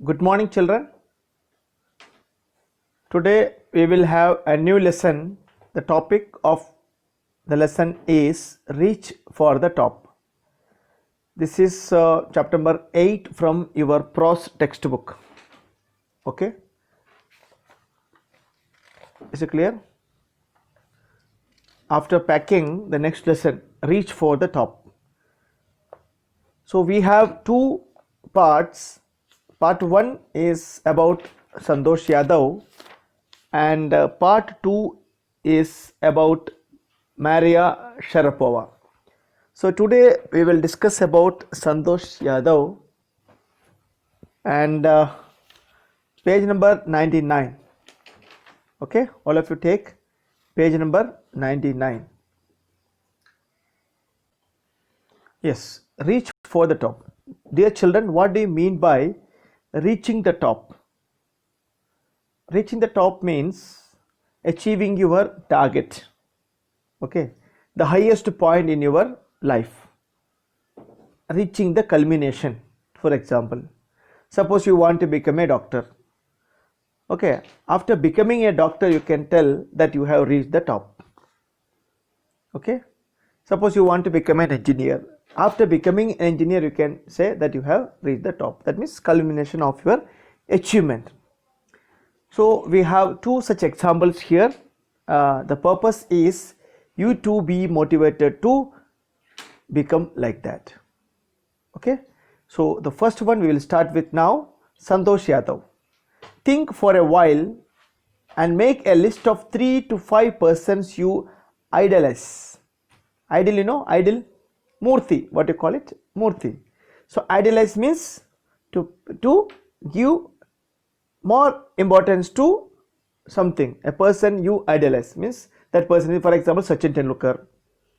Good morning, children. Today we will have a new lesson. The topic of the lesson is Reach for the Top. This is chapter number 8 from your prose textbook. Okay, is it clear? After packing, the next lesson, Reach for the Top. So we have two parts. Part 1 is about Santosh Yadav and part 2 is about Maria Sharapova. So today we will discuss about Santosh Yadav and page number 99. Okay, all of you take page number 99. Yes, reach for the top. Dear children, what do you mean by reaching the top? Reaching the top means achieving your target. Okay, the highest point in your life. Reaching the culmination. For example, suppose you want to become a doctor. Okay, after becoming a doctor, you can tell that you have reached the top. Okay, suppose you want to become an engineer. After becoming an engineer, you can say that you have reached the top. That means culmination of your achievement. So we have two such examples here. The purpose is you to be motivated to become like that. Okay, so the first one we will start with now, Santosh Yadav. Think for a while and make a list of 3 to 5 persons you idolize. Idol, you know, idol, Murthy, what you call it, Murthy. So idolize means to give more importance to something. A person you idolize means that person is, for example, Sachin Tendulkar.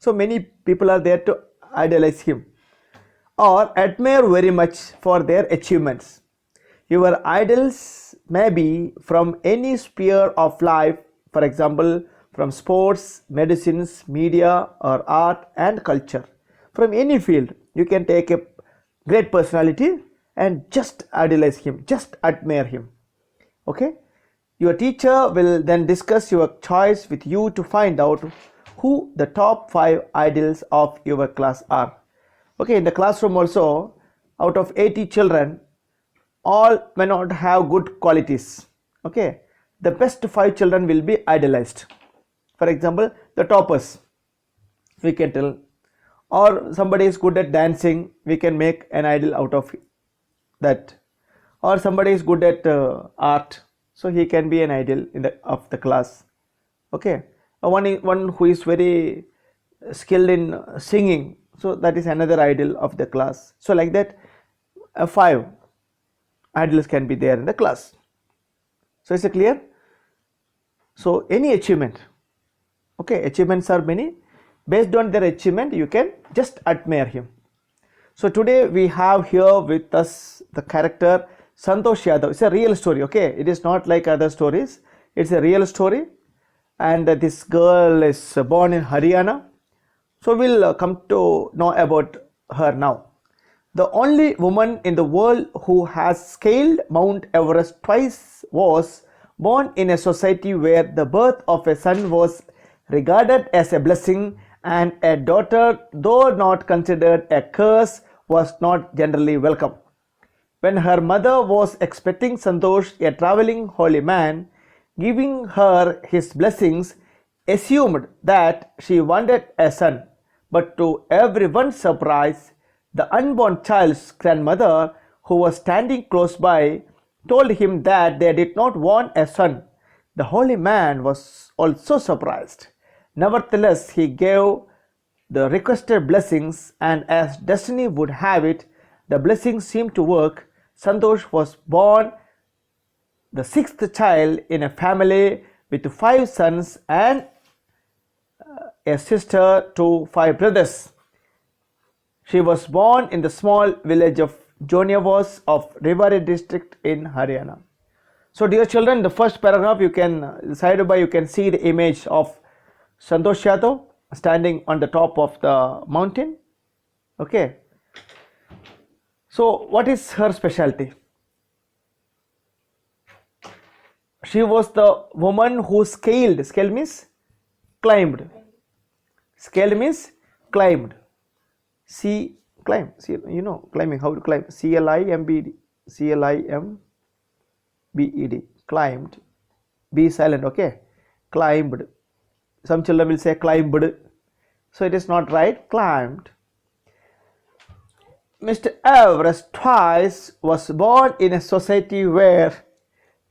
So many people are there to idolize him or admire very much for their achievements. Your idols may be from any sphere of life, for example, from sports, medicines, media, or art and culture. From any field, you can take a great personality and just idolize him, just admire him. Okay, your teacher will then discuss your choice with you to find out who the top 5 idols of your class are. Okay, in the classroom also, out of 80 children, all may not have good qualities. Okay, the best 5 children will be idolized. For example, the toppers, we can tell, or somebody is good at dancing, we can make an idol out of that, or somebody is good at art, so he can be an idol in of the class. Okay, one who is very skilled in singing, so that is another idol of the class. So like that, 5 idols can be there in the class. So is it clear? So any achievement, okay, achievements are many. Based on their achievement, you can just admire him. So today we have here with us the character Santosh Yadav. It's a real story. Okay, it is not like other stories. It's a real story, and this girl is born in Haryana. So we'll come to know about her now. The only woman in the world who has scaled Mount Everest twice was born in a society where the birth of a son was regarded as a blessing and a daughter, though not considered a curse, was not generally welcome. When her mother was expecting Santosh, a traveling holy man, giving her his blessings, assumed that she wanted a son, but to everyone's surprise, the unborn child's grandmother, who was standing close by, told him that they did not want a son. The holy man was also surprised. Nevertheless, he gave the requested blessings, and as destiny would have it, the blessings seemed to work. Santosh was born the 6th child in a family with 5 sons and a sister to 5 brothers. She was born in the small village of Joniavas of Rewari district in Haryana. So dear children, the first paragraph, you can side by you can see the image of Santosh Yadav standing on the top of the mountain. Okay, so what is her specialty? She was the woman who scaled. Scaled means climbed. Scaled means climbed. Climb. See, you know, climbing. How to climb? CLIMBD. CLIMBED. Climbed. Be silent. Okay. Climbed. Some children will say climbed. So it is not right. Climbed. Mr. Everest twice was born in a society where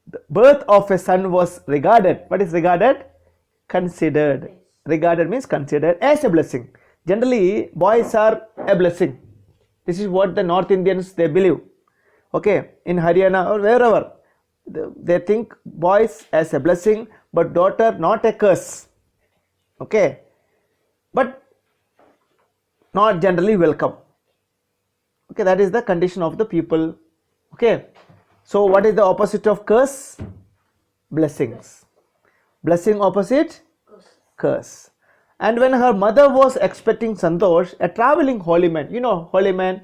the birth of a son was regarded. What is regarded? Considered. Regarded means considered as a blessing. Generally, boys are a blessing. This is what the North Indians they believe. Okay, in Haryana or wherever, they think boys as a blessing, but daughter not a curse. Okay, but not generally welcome. Okay, that is the condition of the people. Okay, so what is the opposite of curse? Blessings. Blessing opposite? Curse. And when her mother was expecting Santosh, a traveling holy man, you know, holy man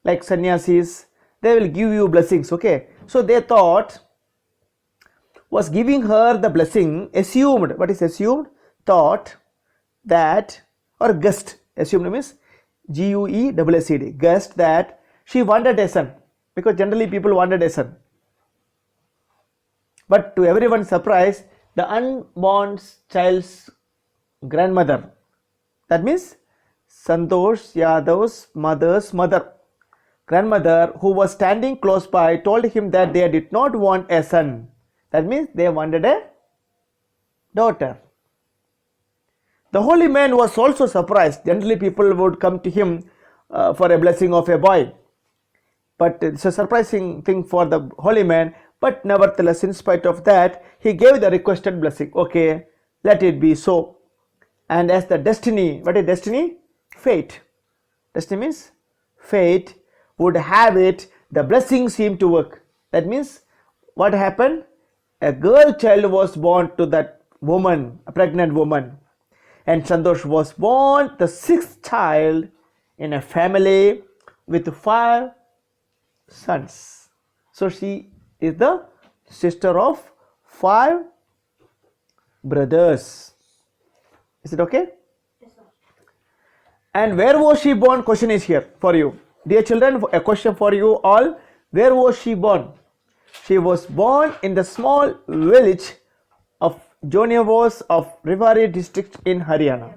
like sannyasis, they will give you blessings. Okay, so they thought, was giving her the blessing, assumed. What is assumed? Thought that, or guessed. Assumed means GUESSED. Guessed that she wanted a son, because generally people wanted a son. But to everyone's surprise, the unborn child's grandmother, that means Santosh Yadav's mother's mother, grandmother, who was standing close by, told him that they did not want a son. That means they wanted a daughter. The holy man was also surprised. Generally people would come to him for a blessing of a boy, but it's a surprising thing for the holy man. But nevertheless, in spite of that, he gave the requested blessing. Okay, let it be so. And as the destiny, what is destiny? Fate. Destiny means fate would have it, the blessing seemed to work. That means what happened? A girl child was born to that woman, a pregnant woman. And Santosh was born the sixth child in a family with 5 sons. So she is the sister of 5 brothers. Is it okay? Yes, sir. And where was she born? Question is here for you. Dear children, a question for you all. Where was she born? She was born in the small village of Joniavos of Rewari district in Haryana.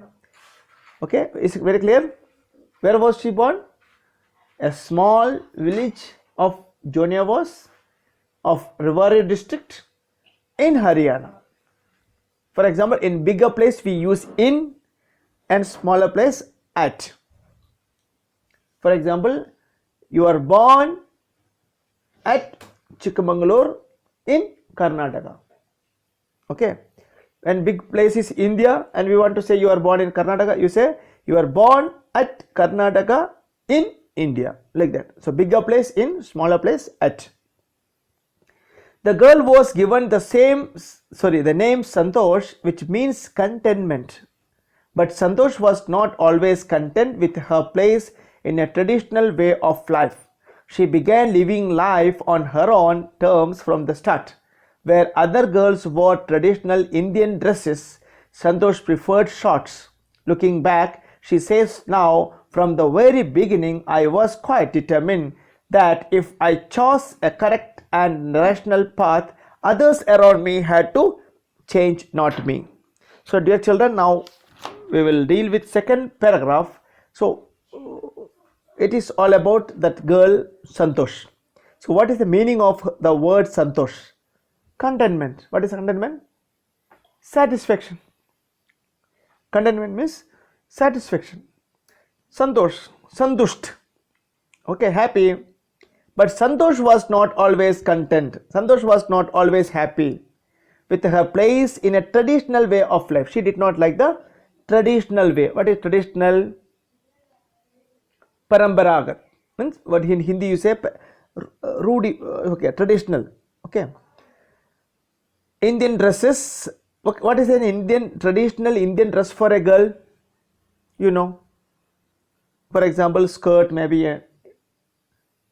Okay, is it very clear? Where was she born? A small village of Joniavos of Rewari district in Haryana. For example, in bigger place we use in, and smaller place at. For example, you are born at Chikmagalur in Karnataka. Okay, and big place is India, and we want to say you are born in Karnataka, you say you are born at Karnataka in India, like that. So bigger place in, smaller place at. The girl was given the name Santosh, which means contentment. But Santosh was not always content with her place in a traditional way of life. She began living life on her own terms from the start. Where other girls wore traditional Indian dresses, Santosh preferred shorts. Looking back, she says now, from the very beginning, I was quite determined that if I chose a correct and rational path, others around me had to change, not me. So dear children, now we will deal with second paragraph. So it is all about that girl Santosh. So what is the meaning of the word Santosh? Contentment. What is contentment? Satisfaction. Contentment means satisfaction. Santosh, Sandusht. Okay, happy. But Santosh was not always content. Santosh was not always happy with her place in a traditional way of life. She did not like the traditional way. What is traditional? Parambaragat. Means what in Hindi you say Rudi. Okay, traditional. Okay. Indian dresses. What is an Indian traditional Indian dress for a girl? You know. For example, skirt, maybe a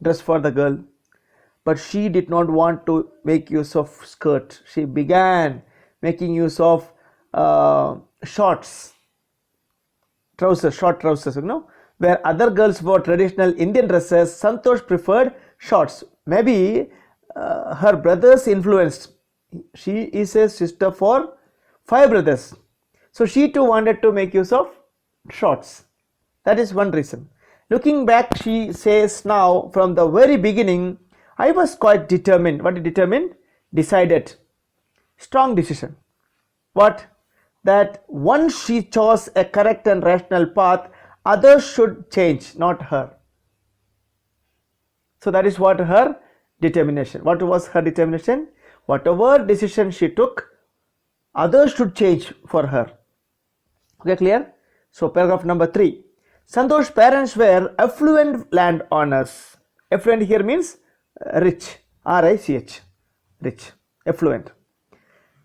dress for the girl. but she did not want to make use of skirt. She began making use of shorts, trousers, short trousers, where other girls wore traditional Indian dresses. Santosh preferred shorts. Maybe her brothers influenced. She is a sister for 5 brothers, so she too wanted to make use of shorts. That is one reason. Looking back, she says now, from the very beginning, I was quite determined. What is determined? Decided. Strong decision. What? That once she chose a correct and rational path, others should change, not her. So that is what her determination. What was her determination? Whatever decision she took, others should change for her. Okay, clear? So paragraph number 3. Santosh's parents were affluent landowners. Affluent here means rich. R-I-C-H. Rich. Affluent.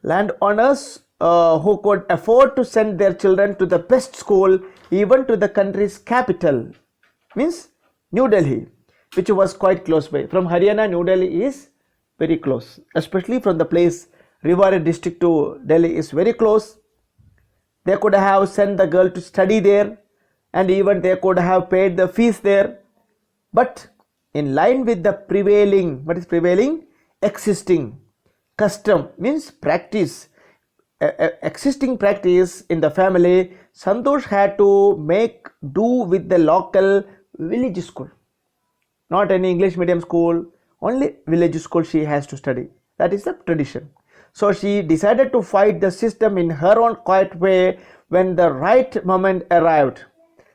Landowners who could afford to send their children to the best school, even to the country's capital, means New Delhi, which was quite close by. From Haryana, New Delhi is very close, especially from the place Rewari district to Delhi is very close. They could have sent the girl to study there, and even they could have paid the fees there. But in line with the prevailing, what is prevailing? Existing custom, means practice, existing practice in the family, Santosh had to make do with the local village school. Not any English medium school, only village school she has to study. That is the tradition. So she decided to fight the system in her own quiet way when the right moment arrived.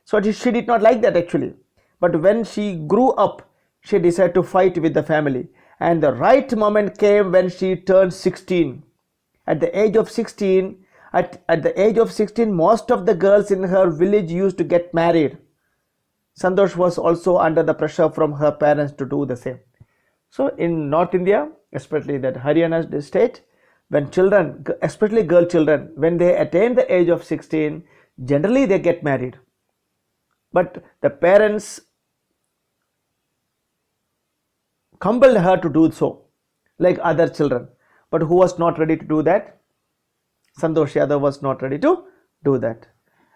So she did not like that actually. But when she grew up, she decided to fight with the family. And the right moment came when she turned 16. At the age of 16, most of the girls in her village used to get married. Santosh was also under the pressure from her parents to do the same. So in North India, especially that Haryana state, when children, especially girl children, when they attain the age of 16, generally they get married. But the parents compelled her to do so, like other children. But who was not ready to do that? Santosh Yadav was not ready to do that.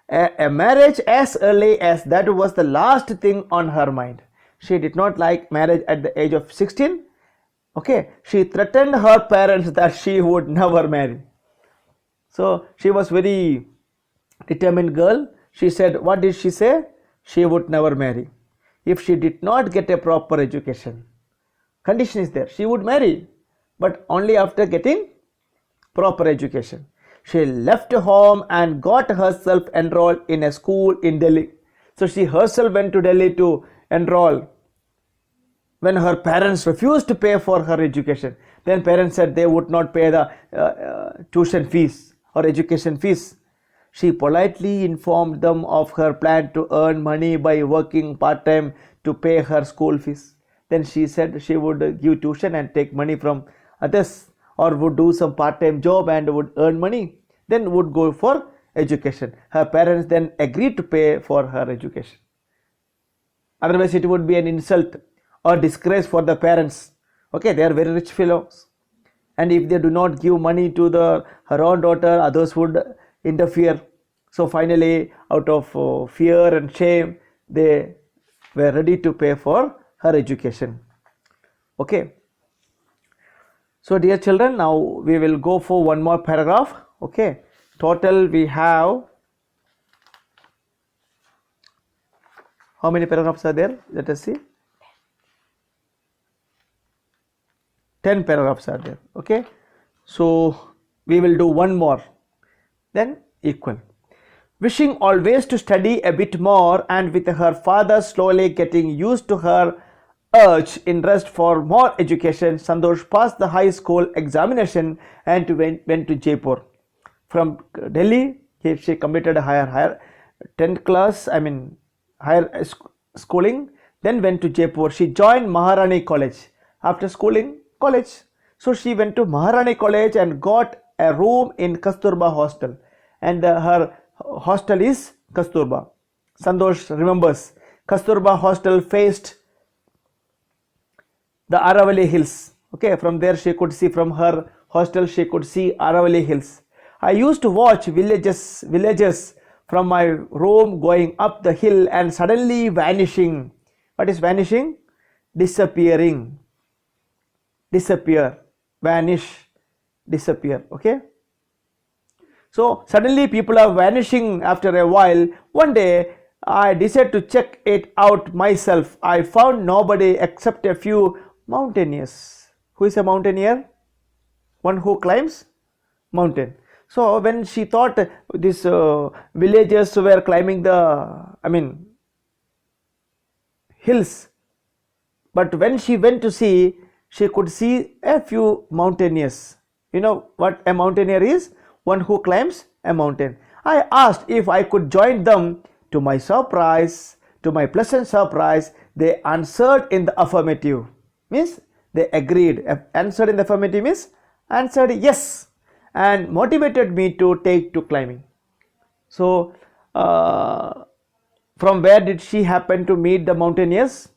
A marriage as early as that was the last thing on her mind. She did not like marriage at the age of 16. Okay, she threatened her parents that she would never marry. So she was very determined girl. She said, what did she say? She would never marry if she did not get a proper education. Condition is there. She would marry, but only after getting proper education. She left home and got herself enrolled in a school in Delhi. So she herself went to Delhi to enroll. When her parents refused to pay for her education, then parents said they would not pay the tuition fees or education fees. She politely informed them of her plan to earn money by working part-time to pay her school fees. Then she said she would give tuition and take money from others, or would do some part-time job and would earn money, then would go for education. Her parents then agreed to pay for her education. Otherwise it would be an insult or disgrace for the parents. Okay, they are very rich fellows, and if they do not give money to her own daughter, others would interfere. So finally, out of fear and shame, they were ready to pay for her education. Okay, so dear children, now we will go for one more paragraph. Okay, total we have, how many paragraphs are there? Let us see. 10 paragraphs are there. Okay, so we will do one more, then equal. Wishing always to study a bit more, and with her father slowly getting used to her urge interest for more education, Santosh passed the high school examination and went to Jaipur. From Delhi, she completed a higher 10th class, higher schooling, then went to Jaipur. She joined Maharani College. After schooling, college. So she went to Maharani College and got a room in Kasturba hostel, and her hostel is Kasturba. Santosh remembers Kasturba hostel faced the Aravali Hills. Okay, from there she could see, from her hostel she could see Aravali Hills. I used to watch villages from my room going up the hill and suddenly vanishing. What is vanishing? Disappearing. Disappear, vanish, disappear. Okay. So suddenly people are vanishing after a while. One day I decided to check it out myself. I found nobody except a few mountaineers. Who is a mountaineer? One who climbs mountain. So when she thought these villagers were climbing the, hills, but when she went to see, she could see a few mountaineers. You know what a mountaineer is? One who climbs a mountain. I asked if I could join them. To my surprise, to my pleasant surprise, they answered in the affirmative. Means they agreed. Answered in the affirmative means answered yes, and motivated me to take to climbing. So from where did she happen to meet the mountaineers?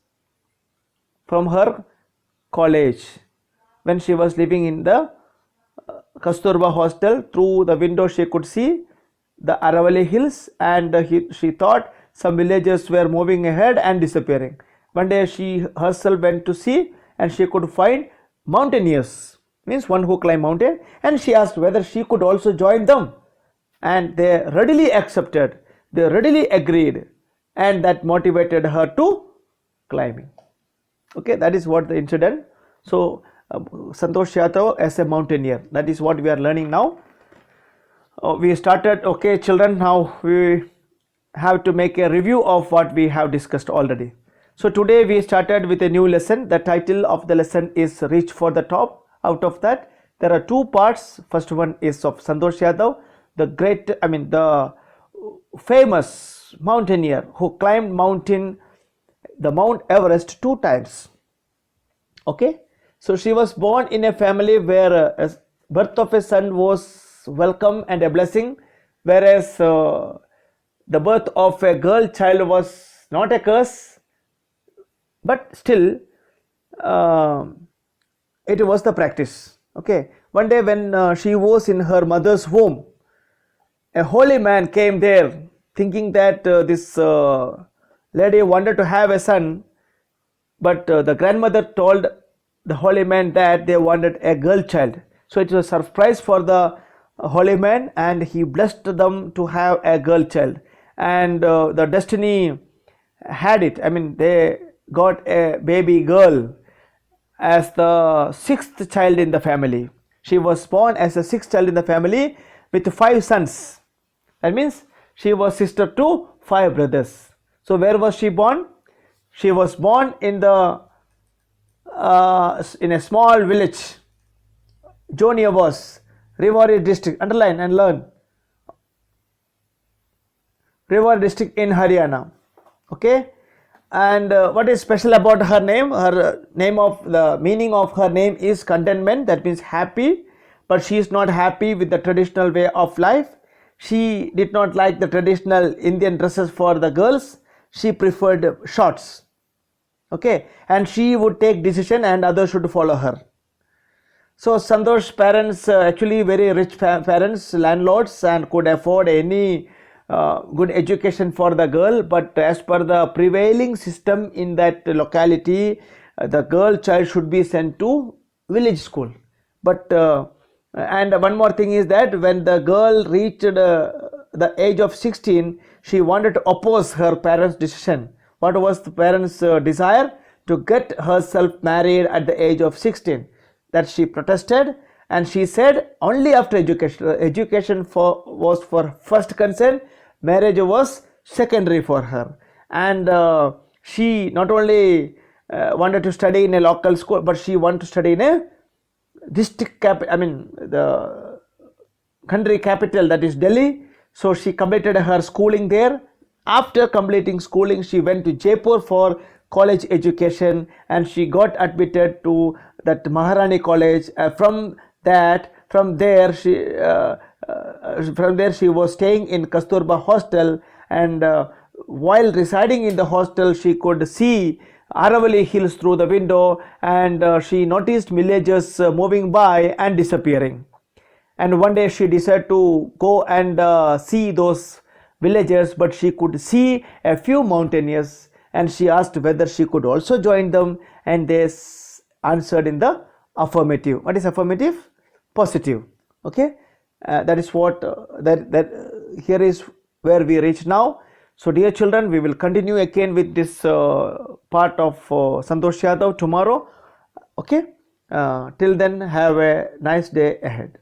From her college. When she was living in the Kasturba hostel, through the window she could see the Aravali Hills, and she thought some villagers were moving ahead and disappearing. One day she herself went to see, and she could find mountaineers, means one who climb mountain, and she asked whether she could also join them, and they readily accepted, they readily agreed, and that motivated her to climbing. Okay, that is what the incident. So Santosh Yadav as a mountaineer, that is what we are learning now. We started. Okay children, now we have to make a review of what we have discussed already. So today we started with a new lesson. The title of the lesson is Reach for the Top. Out of that there are two parts. First one is of Santosh Yadav, the famous mountaineer who climbed the Mount Everest 2 times. Okay, so she was born in a family where birth of a son was welcome and a blessing, whereas the birth of a girl child was not a curse, but still it was the practice. Okay, one day when she was in her mother's womb, a holy man came there thinking that this lady wanted to have a son, but the grandmother told the holy man that they wanted a girl child. So it was a surprise for the holy man, and he blessed them to have a girl child, and the destiny had it. They got a baby girl as the 6th child in the family. She was born as the 6th child in the family with 5 sons. That means she was sister to 5 brothers. So where was she born? She was born in the in a small village, Joniavas, Rewari district. Underline and learn. Rewari district in Haryana. Okay, and what is special about her name? Her name, of the meaning of her name is contentment. That means happy. But she is not happy with the traditional way of life. She did not like the traditional Indian dresses for the girls. She preferred shorts. Okay, and she would take decision and others should follow her. So Santosh's parents, actually very rich parents, landlords, and could afford any good education for the girl, but as per the prevailing system in that locality, the girl child should be sent to village school. But and one more thing is that when the girl reached the age of 16, she wanted to oppose her parents' decision. What was the parents' desire? To get herself married at the age of 16. That she protested, and she said only after education. Education was for first concern, marriage was secondary for her. And she not only wanted to study in a local school, but she wanted to study in a district the country capital, that is Delhi. So she completed her schooling there. After completing schooling, she went to Jaipur for college education, and she got admitted to that Maharani College. From there she was staying in Kasturba hostel, and while residing in the hostel, she could see Aravali Hills through the window, and she noticed villagers moving by and disappearing. And one day she decided to go and see those villagers, but she could see a few mountaineers, and she asked whether she could also join them, and they answered in the affirmative. What is affirmative? Positive. Okay, that is what here is where we reach now. So dear children, we will continue again with this part of Santosh Yadav tomorrow. Okay, till then, have a nice day ahead.